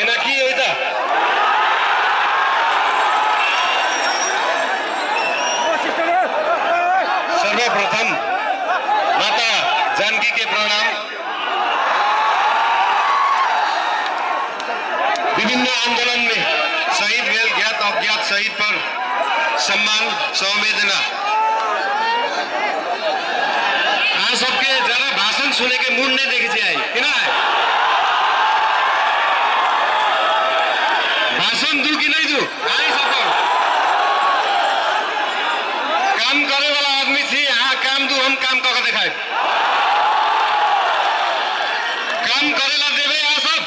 पिनाकी हो त सर्वप्रथम माता जानकी के प्रणाम। विभिन्न आंदोलन में शहीद भेल ज्ञात अज्ञात शहीद पर सम्मान संवेदना। आप सबके जरा भाषण सुने के मूड नहीं देखी आई कि ना भाषण दू कि नहीं दू आई सबको काम करे वाला आदमी थी। हाँ काम दू हम काम करके दिखाए काम करेला देवे आ सब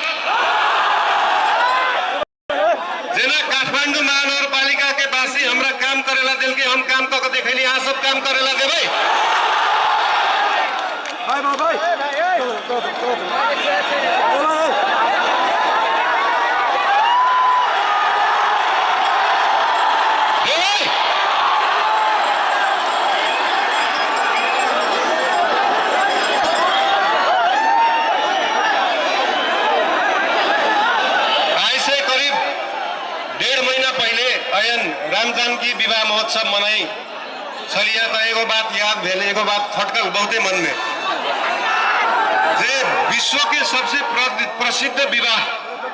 जेना काठमांडू महानगरपालिका के वासी हमरा काम करेला दिल के हम काम करके देखली आ सब काम करेला देवे। राम जानकी विवाह महोत्सव मनाई चलिए तो एगो बात याद भेल एगो बात खटकल बहुते मन में जे विश्व के सबसे प्रसिद्ध विवाह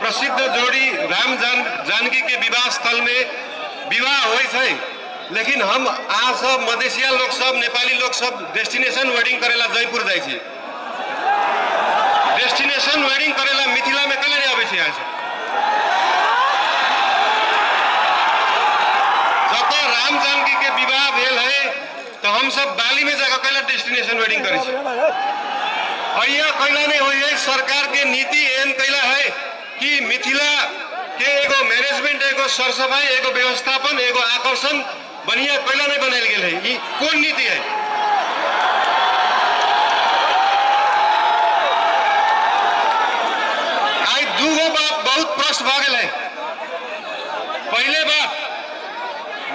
प्रसिद्ध जोड़ी राम जानकी के विवाह स्थल में विवाह होई छै। लेकिन हम आ सब मधेसिया लोग सब नेपाली लोग सब डेस्टिनेशन वेडिंग करेला जयपुर जाय छी। डेस्टिनेशन वेडिंग करेला मिथिला में कले आबै छै। आज राम जानकी के विवाह भेल है तो हम सब बाली में जाकर कैला डेस्टिनेशन वेडिंग करे अहिया कैला नहीं हुई है। सरकार के नीति एन कैला है कि मिथिला के एगो मैनेजमेंट एगो सरसफाई एगो व्यवस्थापन एगो आकर्षण बढ़िया कैला नहीं बनाल गेल है। ये कौन नीति है? आज दूगो बात बहुत प्रश्न भ गए है। पहले बात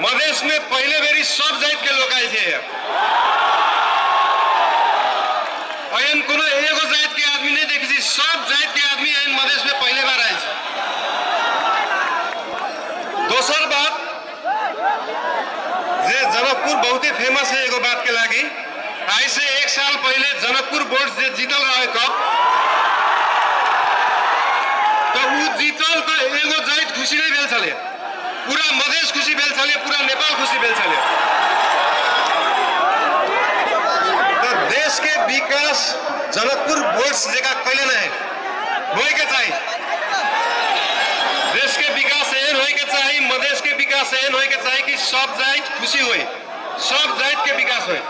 मधेश में पहले बेरी सब जात के लोग आए थे। अयन कोनो एगो जात के आदमी नहीं देखी थी। सब जात के आदमी अयन मधेश में पहले बार आए थे। दोसर बात जे जनकपुर बहुत ही फेमस है एगो बात के लागी। आज से 1 साल पहले जनकपुर बोर्ड से जीतल रहे कप तो वो जीतल तो एगो जात खुशी नहीं भेल चले। पूरा मधेश खुशी भेल चले पूरा नेपाल खुशी भेल चले। तो देश के विकास जनकपुर बोर्ड जगह कैले ना है होए के चाहिए। देश के विकास एन होए के चाहिए मधेश के विकास एन होए के चाहिए कि सब जात खुशी होए सब जात के विकास होए।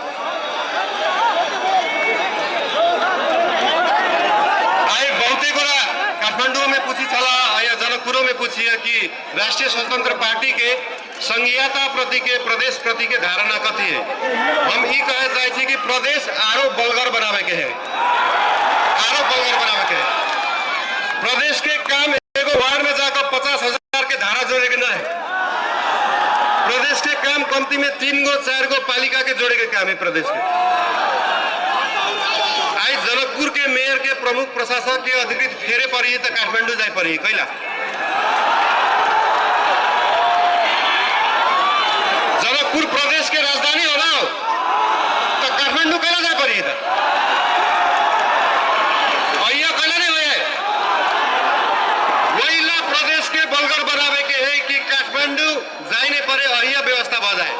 आई बहुते गोरा काठमांडू में पूछी चला या जनकपुर में पूछी है कि राष्ट्रीय स्वतंत्र पार्टी के संघीयता प्रति के प्रदेश प्रति के धारणा कथी है। हम ये कहे जाए कि प्रदेश आरो बलगर बनावे के है आरो बलगर बनावे के है। प्रदेश के काम एगो वार्ड में जाकर 50,000 के धारा जोड़े के ना है। प्रदेश के काम कमती में 3 गो 4 गो पालिका के जोड़े के काम है प्रदेश के। आज जनकपुर के मेयर के प्रमुख प्रशासक के अधिकृत फेरे पड़ी तो काठमांडू जाए पड़ी कैला। जनकपुर प्रदेश के राजधानी हो ना तो काठमांडू कैला जाए पड़ी था अहिया कैला नहीं हुआ है। वही ला प्रदेश के बलगर बनावे के है कि काठमांडू जाए नहीं पड़े अहिया व्यवस्था भ जाए।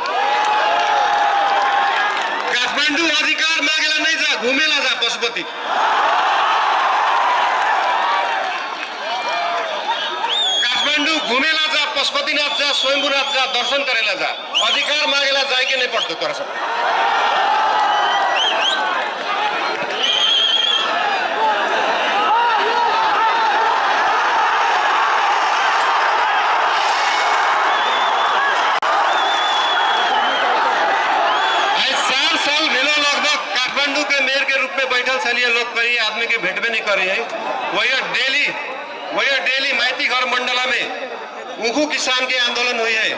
काठमांडू अधिकार मांगेला नहीं जा घूमेला जा पशुपति। काठमांडू घूमेला जा पशुपतिनाथ जा स्वयंभूनाथ जा दर्शन करेला जा अधिकार मांगेला जाए के नहीं पड़तो कर सकते। काठमांडू के मेयर के रूप में बैठल चलिए लोग कई आदमी के भेटबे नहीं करे है। वही डेली माइती घर मंडला में उखू किसान के आंदोलन हुई है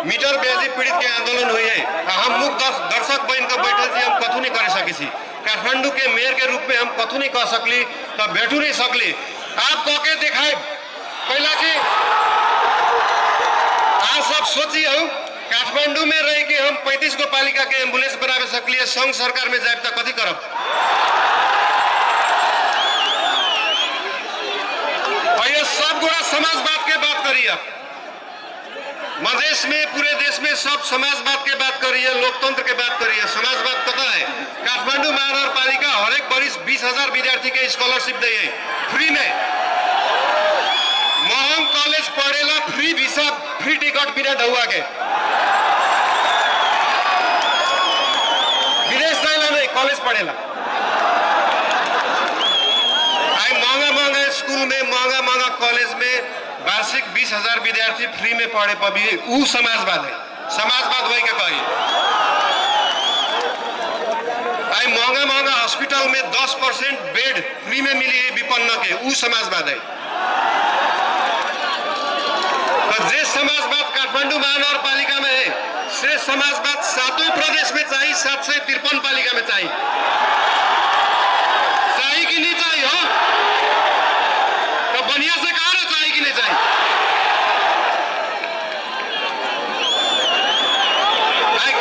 मीटर ब्याजी पीड़ित के आंदोलन हुई है। हम मुख दर्शक बन के बैठल थी हम कथू नहीं कर सकी। काठमांडू के मेयर के रूप में हम कथू नहीं कह सकली तो बैठू नहीं सकली। आप कह के दिखाए कैला कि आप सब सोचिए काठमांडू में रह के हम 35 गो पालिका के एम्बुलेंस बनावे सकलिए, संघ सरकार में जाए तो कथी करब? भैया सब गोरा समाजवाद के बात करिए, मधेश में पूरे देश में सब समाजवाद के बात करिए, लोकतंत्र के बात करिए। समाजवाद कता है? काठमांडू महानगर पालिका हर एक वर्ष 20,000 विद्यार्थी के स्कॉलरशिप दे फ्री में। महंग कॉलेज पढ़ेला फ्री वीसा, फ्री टिकट बिना ढुआ के विदेश जाएला नहीं, कॉलेज पढ़ेला। महंगा स्कूल में, महंगा कॉलेज में वार्षिक 20,000 विद्यार्थी फ्री में पढ़े पभी ऊ समाजवाद है। समाजवाद वही के कही। महंगा हॉस्पिटल में 10% बेड फ्री में मिली है विपन्न के, ऊ समाजवाद है। तो जे समाजवाद काठमांडू महानगर पालिका में है, से समाजवाद 7 प्रदेश में चाहिए, 753 पालिका में चाहिए। चाहिए कि नहीं चाहिए? हो तो बढ़िया से कहा ना, चाहिए कि नहीं चाहिए?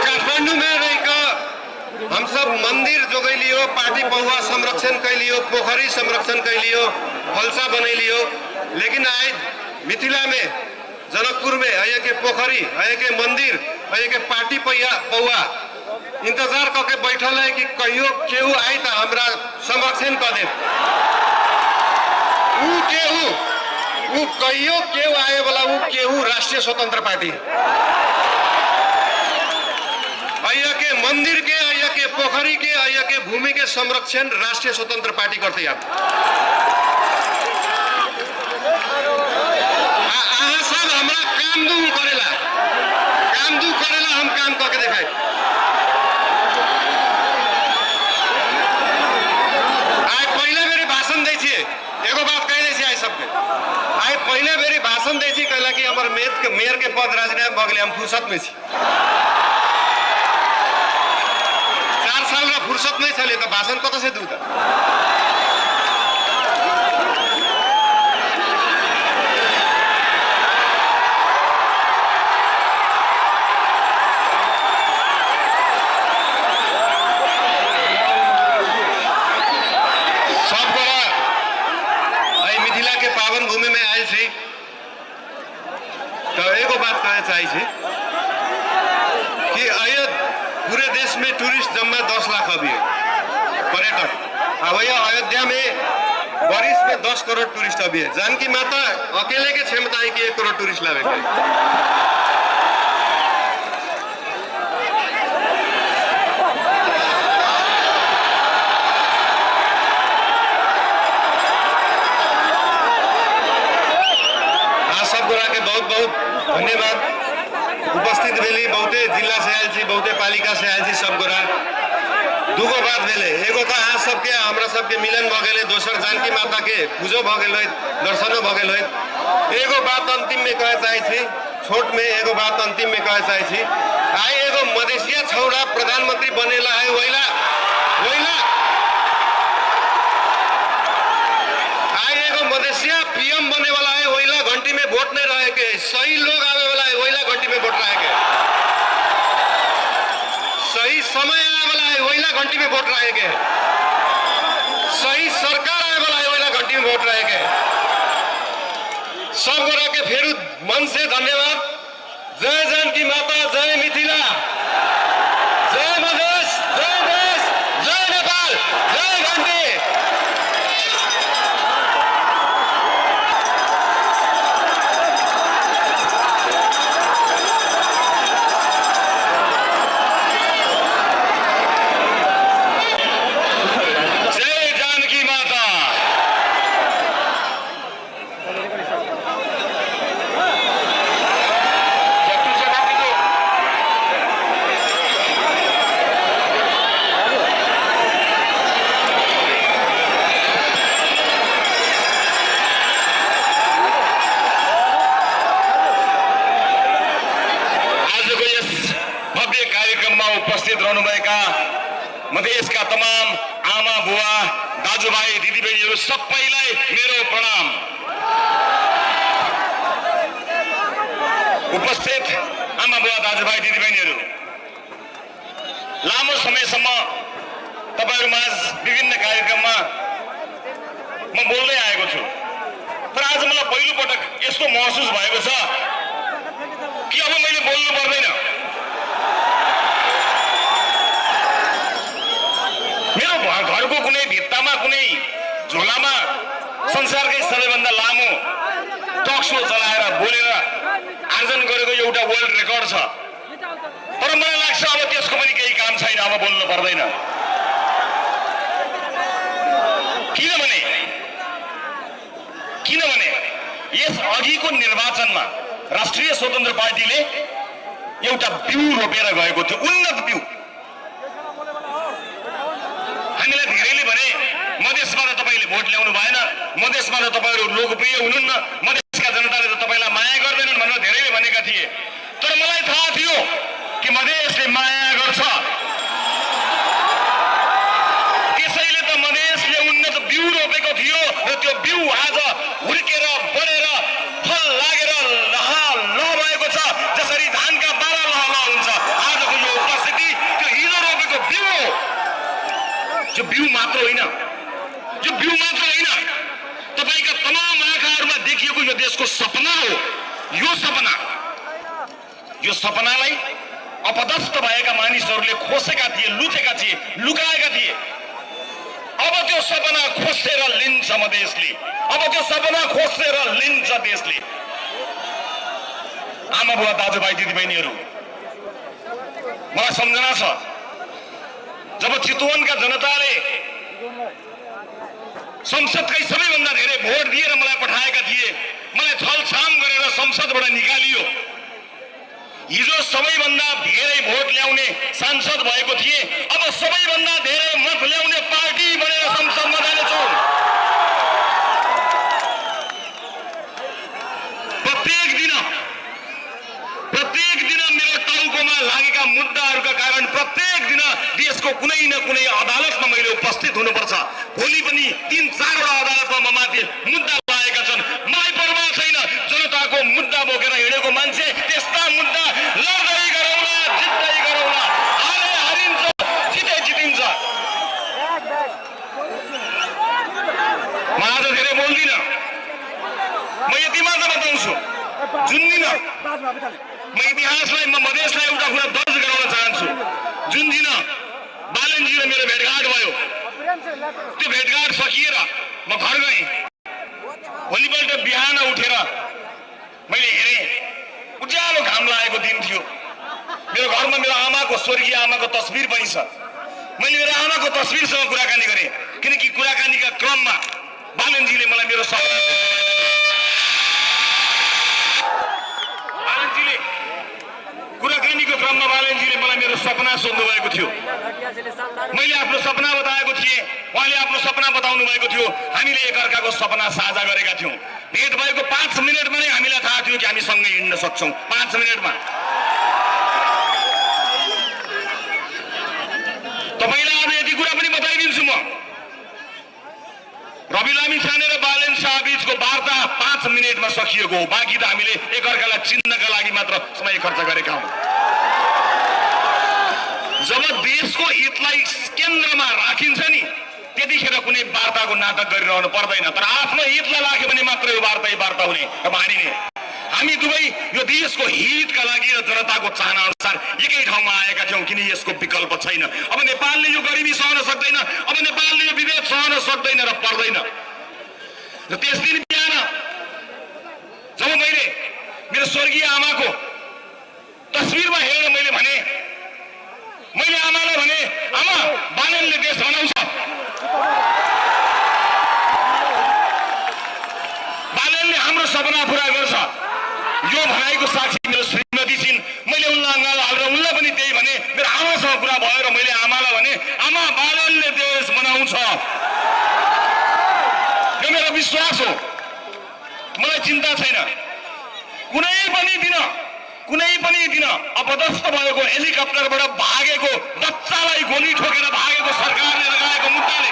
काठमांडू में रहकर हम सब मंदिर जोगैलियो, पार्टी पहुआ संरक्षण कैलियो, पोखरी संरक्षण कैलियो, फलसा बनैलियो, लेकिन आज मिथिला में जनकपुर में अये के पोखरी, अये के मंदिर, अये के पार्टी पहुआ इंतजार करके बैठल है कि कहियो केहू आई तो हमरा संरक्षण कर दे। ऊ कहियो केहू आए वाला ऊ केहू राष्ट्रीय स्वतंत्र पार्टी, अया के मंदिर के, अया के पोखरी के, अया के भूमि के संरक्षण राष्ट्रीय स्वतंत्र पार्टी करते आप। सब हमरा काम दू करेला, हम काम करके देखाए। आज पहले मेरे भाषण दै छिए, एगो बात कह दै छी आज सबके। आज पहले मेरे भाषण दै छी, कहला कि हमर मेयर के पद राजीनामा भ गेलै, हम फुर्सत में छी। 4 साल में फुर्सत नहीं चले तो भाषण कत से दू? पावन भूमि में आयल छी तो एगो बात कहे चाहिए कि पूरे देश में टूरिस्ट जम्मा 10 लाख अभी है पर्यटक। अब यह अयोध्या में वर्ष में 10 करोड़ टूरिस्ट अभी है। जानकी माता अकेले के क्षमता है कि 1 करोड़ टूरिस्ट लावे के। बहुत धन्यवाद। उपस्थित भेली बहुते जिला से आयल छी, बहुते पालिका से आयल छी सब गोरा। दूगो बात भेले, एगो तो अहाँ सबके हमरा सबके मिलन भ गेले, दोसर जानकी माता के पूजो भ गेल, दर्शनो भ गेल। एगो बात अंतिम में कहे चाहे छी, छोट में एगो बात अंतिम में कहे चाहे छी। आई एगो मधेसिया छौड़ा प्रधानमंत्री बनेला है, वहीला आई एगो मधेसिया पीएम बने वाला है, वहीला घंटी में वोट नहीं रहे के, सही लोग आवे वाला है, वहीला घंटी में वोट रहे के, सही समय आवे वाला है, वहीला घंटी में वोट रहे के, सही सरकार आवे वाला है, वहीला घंटी में वोट रहे के। सब गोरा के फेरू मन से धन्यवाद। जय जानकी माता, जय मिथिला, जय मधेश, जय देश, जय नेपाल, जय घंटी। उपस्थित रहनुभएका मधेसका तमाम आमा बुवा दाजुभाइ दिदीबहिनीहरू सबैलाई मेरो प्रणाम। उपस्थित आमा बुवा दाजुभाइ दिदीबहिनीहरू, लामो समयसम्म तपाईहरुमाझ विभिन्न कार्यक्रममा म बोल्दै आएको छु, तर आज मलाई पहिलो पटक यस्तो महसुस भएको छ कि अब मैले बोल्नु पर्दैन। मेरो घरको कुनै भित्तामा कुनै झोलामा संसारकै सबैभन्दा लामो टक शो चलाएर बोलेर आर्जन गरेको एउटा वर्ल्ड रेकर्ड छ, तर मलाई लाग्छ अब त्यसको पनि केही काम छैन, अब बोल्नु पर्दैन। किनभने यस अघिको निर्वाचनमा राष्ट्रिय स्वतन्त्र पार्टीले एउटा बिउ रोपेर गएको थियो, उन्नत बिउ। हामीलाई धेरैले भने मधेसमा त तपाईले भोट ल्याउनु भएन, मधेसमा त तपाईहरु लोकप्रिय हुनुहुन्न, मधेसका जनताले त तपाईलाई माया गर्दैनन् भनेर धेरैले भनेका थिए। तर मलाई थाहा थियो कि मधेसले माया गर्छ, त्यसैले त मधेसले उन्नत बिउ रोपेको थियो र त्यो बिउ आज हुर्केर बढेर फल लागेर लह भएको छ। जसरी धानका बारा लह हुन्छ, आजको यो उपस्थिति त्यो हिजो रोपेको बिउ हो। यो बिउ मात्र होइन, यो बिउ मात्र होइन, तपाईका तमाम आँखाहरूमा देखिएको यो देशको सपना हो। यो सपनालाई अपदस्थ भएका मानिसहरूले खोसेका थिए, लुटेका थिए, लुकाएका थिए। अब त्यो सपना खोसेर लिन्छ मधेसले, अब त्यो सपना खोसेर लिन्छ देशले। आमा बुवा दाजुभाइ दिदीबहिनीहरू, मलाई सम्झना छ जब चितवनका जनताले संसदकै सबैभन्दा धेरै भोट दिएर मलाई पठाएका थिए, मलाई छलछाम गरेर संसदबाट निकालियो। हिजो सबैभन्दा धेरै भोट ल्याउने सांसद भएको थिए, अब सबैभन्दा धेरै मत ल्याउने पार्टी बनेर संसदमा जानेछु। प्रत्येक दिन मेरो टाउकोमा लागेका मुद्दाहरूका कारण प्रत्येक दिन देशको कुनै न कुनै अदालतमा मैले उपस्थित हुनुपर्छ। भोलि पनि 3-4 अदालतमा ममाथि मुद्दा लागेका छन्। मलाई परवाह छैन, जनताको मुद्दा बोकेर हिँडेको मान्छे त्यस्ता मुद्दा लड्दै गरौँला, जित्दै गरौँला, हारे हारिन्छ, जिते जितिन्छ। म आज धेरै बोल्दिनँ, म यति मात्र बताउँछु, जुन दिन म इतिहासलाई, म मधेसलाई एउटा कुरा दर्ज गराउन चाहन्छु। जुन दिन बालनजी र मेरो भेटघाट भयो, त्यो भेटघाट सकिएर म घर गएँ। भोलिपल्ट बिहान उठेर मैले हेरेँ, उज्यालो घाम लागेको दिन थियो। मेरो घरमा मेरो आमाको, स्वर्गीय आमाको तस्बिर पनि छ। मैले मेरो आमाको तस्बिरसँग कुराकानी गरेँ, किनकि कुराकानीका क्रममा बालनजीले मलाई मेरो कुराकानीको क्रममा बालनजीले मलाई मेरो सपना सोध्नु भएको थियो। मैले आफ्नो सपना बताएको थिएँ, उहाँले आफ्नो सपना बताउनु भएको थियो। हामीले एकअर्काको सपना साझा गरेका थियौँ। भेट भएको 5 मिनटमा नै हामीलाई थाहा थियो कि हामी सँगै हिँड्न सक्छौँ। 5 मिनटमा तपाईलाई आज यति कुरा पनि बताइदिन्छु। म रवि लामी छाने र बालन शाह बीचको वार्ता 5 मिनटमा सकिएको हो। बाँकी त हामीले एकअर्कालाई चिन्नका लागि मात्र समय खर्च गरेका हौँ। जब देशको हितलाई केन्द्रमा राखिन्छ नि, त्यतिखेर कुनै वार्ताको नाटक गरिरहनु पर्दैन। तर आफ्नो हितलाई राख्यो भने मात्र यो वार्ता हुने मानिने। हामी दुवै यो देशको हितका लागि र जनताको चाहना अनुसार एकै ठाउँमा आएका थियौँ, किन यसको विकल्प छैन। अब नेपालले यो गरिबी सहन सक्दैन, अब नेपालले यो विभेद सहन सक्दैन र पर्दैन। र त्यस दिन बिहान जब मैले मेरो स्वर्गीय आमाको तस्बिरमा हेरेर मैले आमालाई भने, आमा, बालनले देश बनाउँछ, बालनले हाम्रो सपना पुरा गर्छ। यो भनाइको साक्षी मेरो श्रीमती छिन्। मैले उनलाई अँगालो हालेर उनलाई पनि त्यही भने। मेरो आमासँग कुरा भयो र मैले आमालाई भने, आमा, बालनले देश बनाउँछ। यो मेरो विश्वास हो। मलाई चिन्ता छैन। कुनै पनि दिन अपदस्थ भएको, हेलिकप्टरबाट भागेको बच्चालाई गोली ठोकेर भागेको सरकारले लगाएको मुद्दाले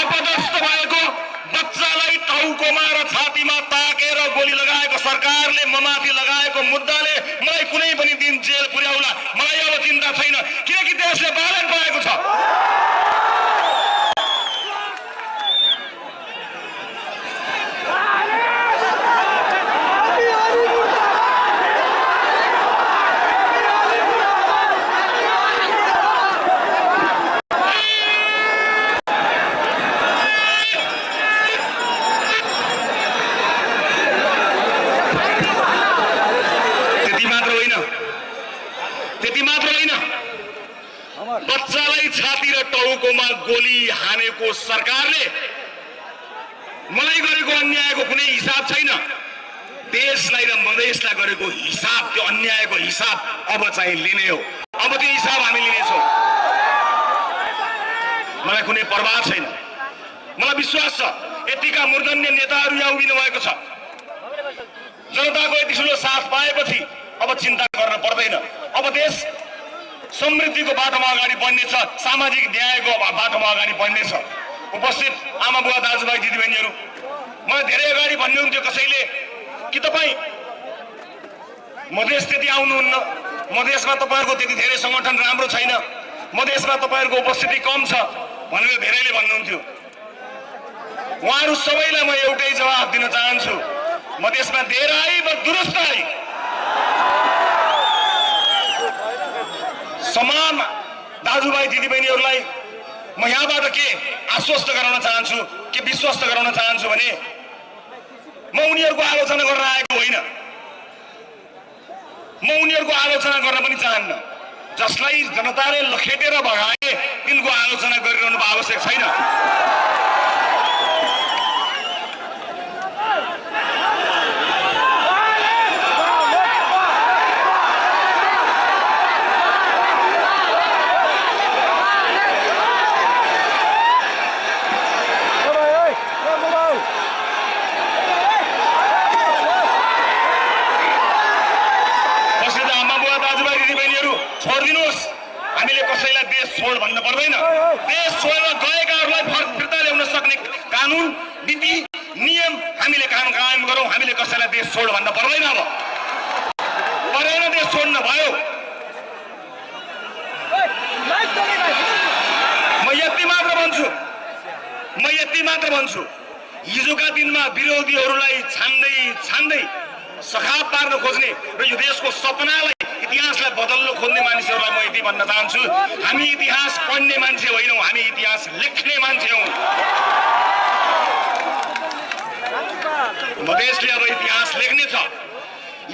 अपदस्थ भएको बच्चालाई टाउकोमा र छातीमा ताकेर गोली लगाएको सरकारले ममाथि लगाएको मुद्दाले मलाई कुनै पनि दिन जेल पुर्याउला, मलाई अब चिन्ता छैन, किनकि देशले बालन पाएको छ। बच्चालाई छाती र टाउकोमा गोली हानेको सरकारले मलाई गरेको अन्यायको कुनै हिसाब छैन। देशलाई र मधेसलाई गरेको हिसाब, त्यो अन्यायको हिसाब अब चाहिँ लिने हो। अब त्यो हिसाब हामी लिनेछौँ। मलाई कुनै परवाह छैन। मलाई विश्वास छ यतिका मूर्धन्य नेताहरू यहाँ उभिनु भएको छ। जनताको यति ठुलो साथ पाएपछि अब चिन्ता गर्न पर्दैन। अब देश समृद्धिको बाटोमा अगाडि बढ्नेछ, सामाजिक न्यायको बाटोमा अगाडि बढ्नेछ। उपस्थित आमा बुवा दाजुभाइ दिदीबहिनीहरू, मलाई धेरै अगाडि भन्नुहुन्थ्यो कसैले कि तपाईँ मधेस त्यति आउनुहुन्न, मधेसमा तपाईँहरूको त्यति धेरै सङ्गठन राम्रो छैन, मधेसमा तपाईँहरूको उपस्थिति कम छ भनेर धेरैले भन्नुहुन्थ्यो। उहाँहरू सबैलाई म एउटै जवाफ दिन चाहन्छु, मधेसमा धेर आई वा दुरुस्त आई। समान दाजुभाइ दिदीबहिनीहरूलाई म यहाँबाट के आश्वस्त गराउन चाहन्छु, के विश्वस्त गराउन चाहन्छु भने म उनीहरूको आलोचना गर्न आएको होइन, म उनीहरूको आलोचना गर्न पनि चाहन्न। जसलाई जनताले लखेटेर भगाए तिनको आलोचना गरिरहनु आवश्यक छैन। छोडिदिनुहोस्, हामीले कसैलाई देश छोड भन्न पर्दैन। देश छोडेर गएकाहरूलाई फिर्ता ल्याउन सक्ने कानुन नीति नियम हामीले कायम गरौँ। हामीले कसैलाई देश छोड भन्न पर्दैन। अब परेन देश छोड्न भयो। म यति मात्र भन्छु, हिजोका दिनमा विरोधीहरूलाई छान्दै सखाप पार्न खोज्ने र यो देशको सपनालाई, इतिहासलाई बदल्न खोज्ने मानिसहरूलाई म यति भन्न चाहन्छु, हामी इतिहास पढ्ने मान्छे होइनौँ, हामी इतिहास लेख्ने मान्छे हौँ। मधेसले अब इतिहास लेख्नेछ।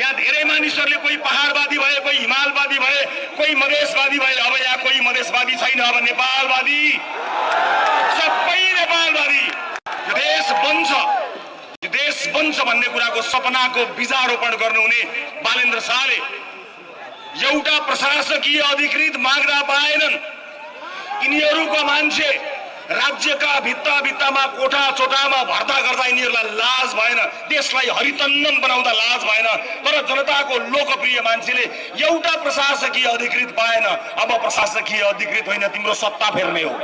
यहाँ धेरै मानिसहरूले कोही पहाडवादी भए, कोही हिमालवादी भए, कोही मधेसवादी भए। अब यहाँ कोही मधेसवादी छैन, अब नेपालवादी, सबै नेपालवादी। यो देश बन्छ भन्ने कुराको सपनाको बीजारोपण गर्नुहुने बालेन्द्र शाहले एउटा प्रशासकीय अधिकृत माग्दा पाएनन्। यिनीहरूको मान्छे राज्यका भित्तामा कोठा चोटामा भर्ता गर्दा यिनीहरूलाई लाज भएन, देशलाई हरितन्नम बनाउँदा लाज भएन। तर जनताको लोकप्रिय मान्छेले एउटा प्रशासकीय अधिकृत पाएन। अब प्रशासकीय अधिकृत होइन, तिम्रो सत्ता फेर्ने हो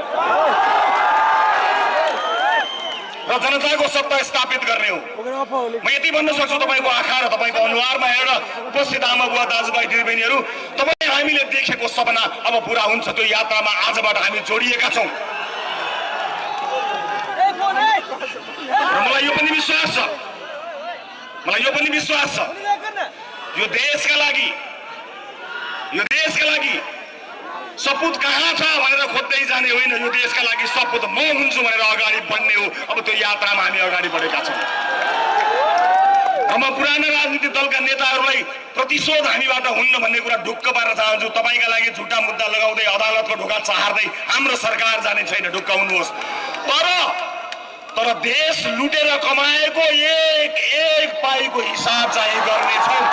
र जनताको सत्ता स्थापित गर्ने हो। म यति भन्न सक्छु तपाईँको आँखा र तपाईँको अनुहारमा हेरेर, उपस्थित आमा बुवा दाजुभाइ दिदीबहिनीहरू, तपाईँ हामीले देखेको सपना अब पुरा हुन्छ। त्यो यात्रामा आजबाट हामी जोडिएका छौँ। र मलाई यो पनि विश्वास छ यो देशका लागि सपुत कहाँ छ भनेर खोज्दै जाने होइन, यो देशका लागि सपुत म हुन्छु भनेर अगाडि बढ्ने हो। अब त्यो यात्रामा हामी अगाडि बढेका छौँ। म पुराना राजनीतिक दलका नेताहरूलाई प्रतिशोध हामीबाट हुन्न भन्ने कुरा ढुक्क पार्न चाहन्छु। तपाईँका लागि झुटा मुद्दा लगाउँदै अदालतको ढोका चार्दै हाम्रो सरकार जाने छैन, ढुक्क हुनुहोस्। तर देश लुटेर कमाएको एक पाइको हिसाब चाहिँ गर्नेछौँ।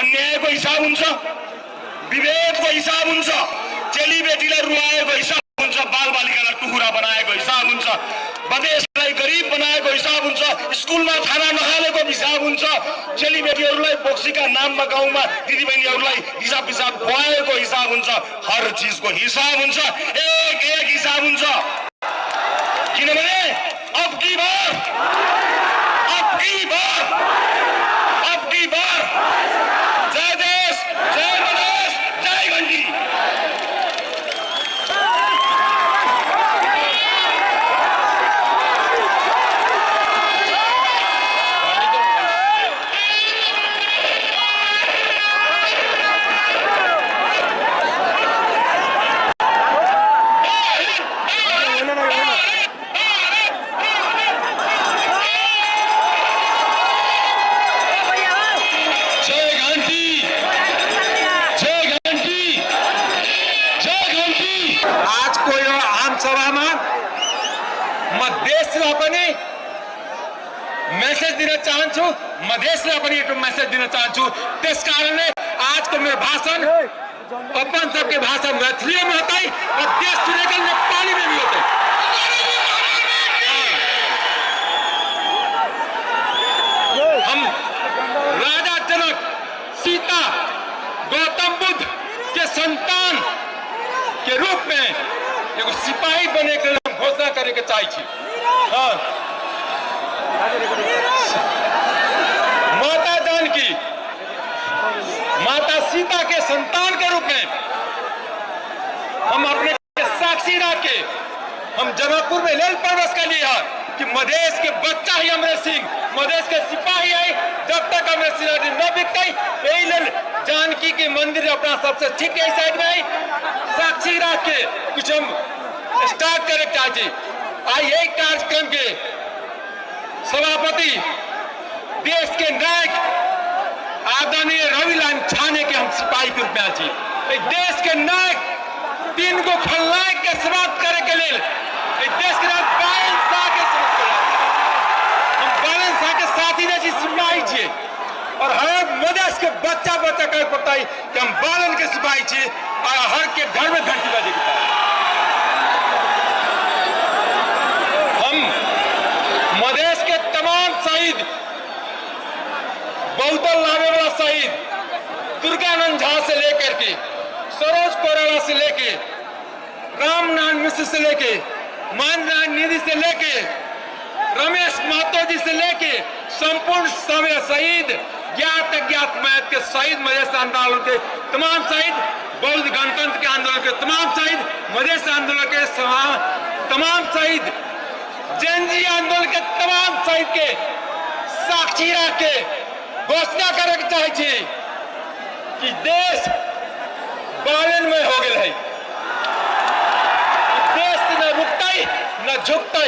अन्यायको हिसाब हुन्छ, विभेदको हिसाब हुन्छ, चेलीबेटीलाई रुवाएको हिसाब हुन्छ, बालबालिकालाई टुहुरा बनाएको हिसाब हुन्छ, मधेसलाई गरिब बनाएको हिसाब हुन्छ, स्कुलमा खाना नखानेको हिसाब हुन्छ, चेलीबेटीहरूलाई बोक्सीका नाममा गाउँमा दिदीबहिनीहरूलाई हिसाब खुवाएको हिसाब हुन्छ। हर चिजको हिसाब हुन्छ, एक हिसाब हुन्छ। किनभने अब की बार जय देश, जय मधेस, जय घंटी। आजको यो आम सभामा म देशलाई पनि मेसेज दिन चाहन्छु, मधेसलाई पनि एउटा मेसेज दिन चाहन्छु। त्यसकारणले आजको मेरो भाषण अपन सबके भाषा मैथिली में होता है और देश सुने के नेपाली में भी होता है। हम राजा जनक, सीता, गौतम बुद्ध के संतान के रूप में एगो सिपाही बने के हम घोषणा करे के चाहे छी। हाँ। माता जानकी, माता सीता के संतान के रूप में हम अपने साक्षी रख के हम जनकपुर में लेल प्रवेश कर लिया कि मधेश के बच्चा ही अमरेश सिंह, मधेश के सिपाही है। जब तक अमरेश सिंह न बिकते यही लेल जानकी के मंदिर अपना सबसे ठीक है साइड में साक्षी रख के कुछ हम स्टार्ट करे चाहते। आज यही कार्यक्रम के सभापति देश के नायक आदरणीय रवि लाल छाने के हम सिपाही के रूप में आज देश के नायक 3 गो खलनायक के समाप्त करे के लिए देश के नायक बालन शाह के समाप्त करे। हम बालन शाह के साथी जैसी सिपाही छे और हर मधेश के बच्चा कर पड़ता है कि हम बालन के सिपाही छे और हर के घर में घंटी बजे के हम मधेश के तमाम शहीद, बहुतल नामे वाला शहीद दुर्गानंद झा से लेकर के सरोज कोराला से लेके रामनारायण मिश्र से लेके माननारायण निधि से लेके रमेश महतो जी से लेके संपूर्ण समय शहीद ज्ञात अज्ञात मैथ के शहीद, मधेश आंदोलन के तमाम शहीद, बौद्ध गणतंत्र के आंदोलन के तमाम शहीद, मधेश आंदोलन के तमाम शहीद, जैनजी आंदोलन के तमाम शहीद के साक्षी रख के घोषणा करे के चाहे छी कि देश बालन में हो गए है। देश न रुकता न झुकता।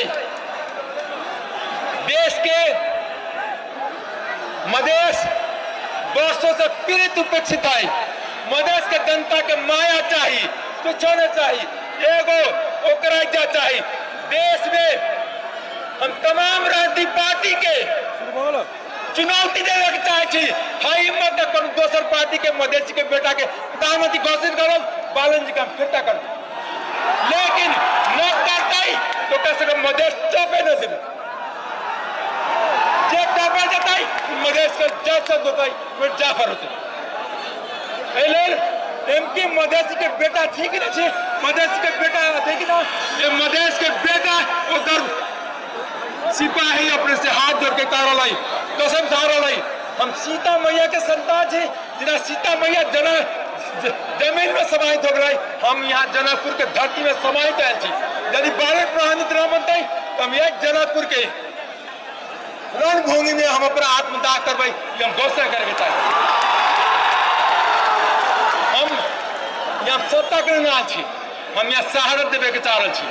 देश के मधेश वर्षों से पीड़ित उपेक्षित है। मधेश के जनता के माया चाहिए, कुछ होना चाहिए, एगो ओकरा चाहिए। देश में हम तमाम राजनीतिक पार्टी के चुनौती देने के चाहे छी। हाई हिम्मत करो दोसर पार्टी के मधेसी के बेटा के प्रधानमंत्री घोषित करो, बालन जी का फिरता करो, लेकिन न करता तो कैसे मधेश चौपे न दे जाता मधेश का जज शब्द होता है जाफर होते। एमपी मधेसी के बेटा ठीक ना छे, मधेसी के बेटा देखी ना ये मधेश के बेटा उधर सिपाही अपने से हाथ जोड़ के तारा लाई, कसम तारा लाई। हम सीता मैया के संतान छे, जिना सीता मैया जमीन में समाहित हो गई, हम यहाँ जनकपुर के धरती में समाहित आयल छी। यदि बालन प्रधानमंत्री न बनते तो हम एक जनकपुर के रणभूमि में हम अपना आत्मदाह करवाई, हम घोषणा करके चाहिए। हम यहाँ सत्ता के ना छी, हम यहाँ शहादत देवे के चाह छी।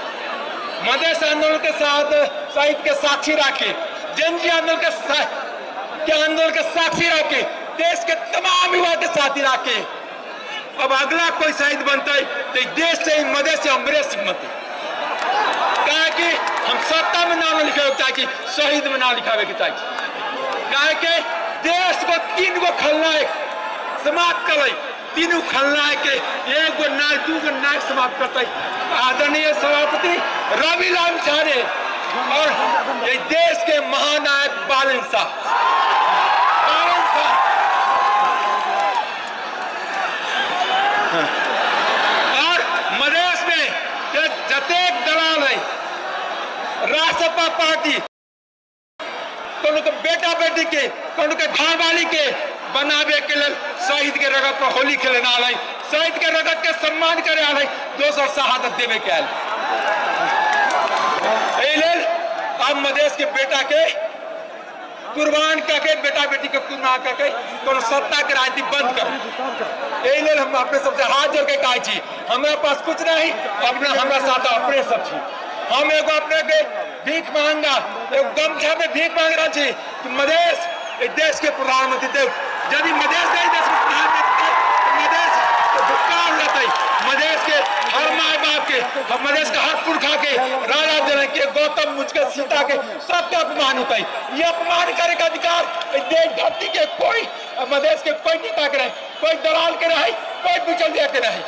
मधेश आंदोलन के साथ शहीद के साक्षी रखे, जैनजी आंदोलन के साक्षी रखे, देश के तमाम युवा के साथी रखे। अब अगला कोई शहीद बनता है तो देश से मधेश से अमरेश सिंह बनते, कहा कि हम सत्ता में नाम लिखे चाहिए, शहीद में नाम लिखावे के चाहिए। कहा कि देश को 3 गो खलनायक समाप्त कर, 3 खलनायक के 1 गो नायक 2 गो नायक समाप्त करता है आदरणीय सभापति रवि लाल छाने और ये देश के महानायक बालन शाह। और मधेश में जतेक दलाल है, राष्ट्रपा पार्टी कोनो के बेटा बेटी के कोनो के घर वाली के बनावे के लिए शहीद के रगत पर होली खेले ना आए, शहीद के रगत के सम्मान करे आए, दोसर शहादत देवे के आए। अब मधेश के बेटा के कुर्बान करके बेटा बेटी के कुर्बान करके कोनो सत्ता के राजनीति बंद कर। यही हम अपने सबसे हाथ जोड़ के कहे छी, हमारे पास कुछ नहीं, अपने हमारा साथ अपने सब छी। हम एगो अपने के भीख मांगा एक गमछा में भीख मांग रहा छी कि मधेश देश के प्रधानमंत्री देव, यदि मधेश नहीं देश के प्रधानमंत्री मधेश भुगतान रहते, मधेश के हर माए बाप के, मधेश के हर पुरखा के, राजा जनक के, गौतम मुझ के, सीता के, सबका अपमान होता है। ये अपमान करे का अधिकार देश धरती के कोई मधेश के कोई नेता के नहीं, कोई दलाल के नहीं, कोई बिचौलिया के नहीं।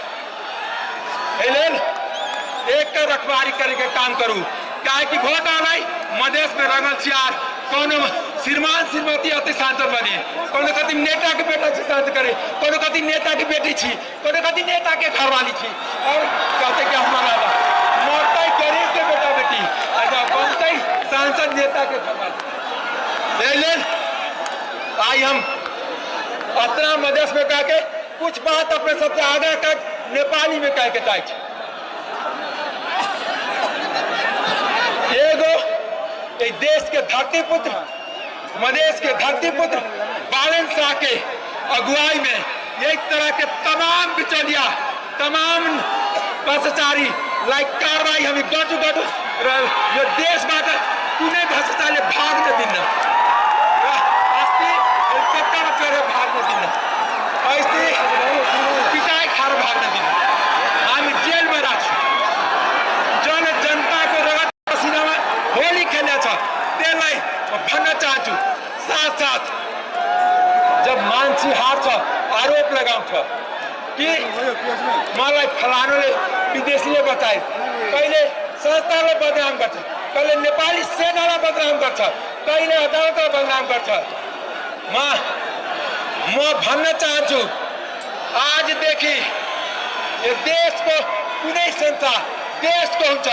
एक का रखवारी करे के काम करूं, क्या कि वोट आना मधेश में रंगल चियार कोनो श्रीमान श्रीमती अति सांसद बने, कोनो कति नेता के बेटा से सांसद करे, कोनो कति नेता की बेटी छी, कोनो कति नेता के घरवाली छी, और कहते कि हमारा मोटा गरीब के बेटा बेटी बनते सांसद नेता के घरवाली। आई हम अपना मधेश में कह के कुछ बात अपने सबसे आगे तक नेपाली में कह के चाहे। देश के धरती पुत्र मधेश के धरती पुत्र बालन शाह के अगुवाई में एक तरह के तमाम बिचौलिया तमाम भ्रष्टाचारी लाइक कार्रवाई हमें गर्छु यो देशबाट कुनै भ्रष्टाचारले भाग्न दिन्न, अस्ति हेलिकप्टर चढेर भाग्न दिन्न, अस्ति पिटाई खाएर भाग्न दिन्न, हामी जेलमा राख्छौँ। जन जनताको रगत पसिनामा होली खेल्ने छ, त्यसलाई म भन्न चाहन्छु। साथ साथ जब मान्छे हार्छ आरोप लगाउँछ कि मलाई फलानुले विदेशीले बताए, कहिले संस्थालाई बदनाम गर्छ, कहिले नेपाली सेनालाई बदनाम गर्छ, कहिले अदालतलाई बदनाम गर्छ। म भन्न चाहन्छु आजदेखि यो देशको कुनै संस्था देशको हुन्छ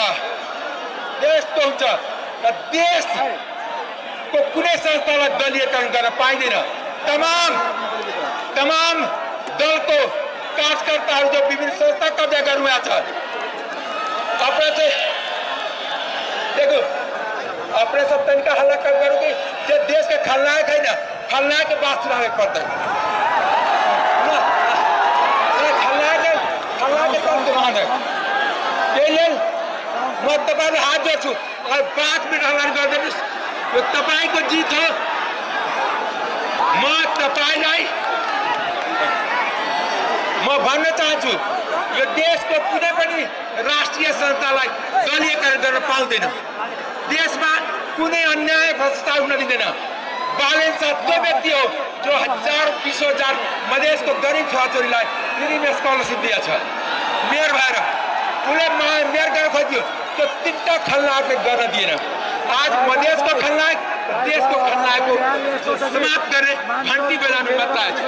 र देशको कुनै संस्थालाई दलीयकरण गर्न पाइँदैन। तमाम दलको कार्यकर्ताहरू जो विभिन्न संस्था कब्जा गर्नुभएको छ, अपने से देखो अपने सब तनिका हल्ला कम करो कि जो देश के खलनायक है ना, खलनायक के बात सुनावे पड़ता है, खलनायक के कम दिमाग है। ये ले मैं तपाईले हात जोड्छु और 5 मिनट हल्ला गरिदिनुस्, यो तपाईको जित हो। म तपाईलाई म भन्न चाहन्छु यो देशको कुनै पनि राष्ट्रिय संस्थालाई दलीयकरण गर्न पाउँदैन, देशमा कुनै अन्याय भ्रष्टाचार हुन दिँदैन। बालन शाह त्यो व्यक्ति हो जो 10,000-20,000 मधेसको गरीब छोराछोरीलाई फ्री में स्कॉलरशिप दिया छ। मेयर भएर उसले मेयर गर्न खोज्यो, त्यो 3टा खलनायकले गर्न दिएन। आज मधेसको खलनायक देशको खलनायकको समाप्त गर्ने घन्टी बजाउने मात्रा छ।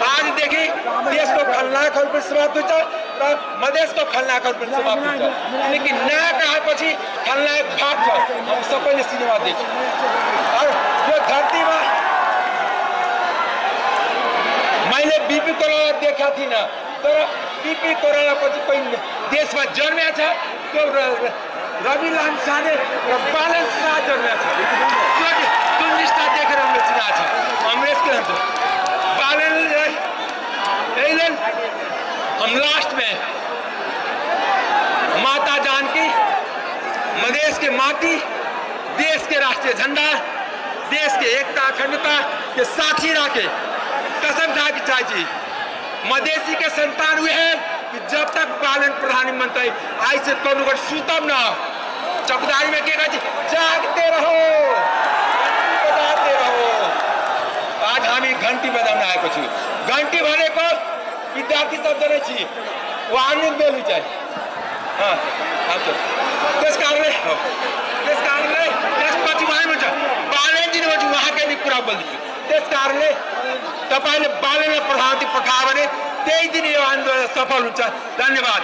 आजदेखि देशको खलनायकहरू पनि समाप्त हुन्छ र मधेसको खलनायकहरू पनि समाप्त हुन्छ। किनकि नायक आएपछि खलनायक भाग्छ, हम सबैले सिनेमा देख्छौँ। यो धरतीमा मैले बीपी कोरोना देखा थिइनँ, तर बीपी कोरोना पछि कोही देशमा जन्मेको छ, त्यो रवि लामिछाने र बालन शाह जन्मेको छ। त्यो निष्ठा देखेर हमले चिनाएको छ। हम यसको हुन्छ बालनलाई एलन हम लास्ट में माता जानकी मधेश के माटी, देश के राष्ट्रीय झंडा, देश के एकता अखंडता के साक्षी राखे कसम खा के चाहिए। मधेसी के संतान हुए हैं कि जब तक बालन प्रधानमंत्री आई से तनुगढ़ सुतम न चौकीदारी में क्या जागते रहो, बजाते रहो। आज हामी घंटी बजाउन आएको छु। घंटी भनेको विद्यार्थी शब्द नै छ, वार्निङ बेल चाहिँ। त्यस कारणले त्यसपछि हुन्छ बालनजी ने उहाँकै नि कुरा बोल्दैछु। त्यस कारणले तपाईले बालनलाई प्रधानमन्त्री पठायो भने त्यही दिन यो आन्दोलन सफल हुन्छ। धन्यवाद।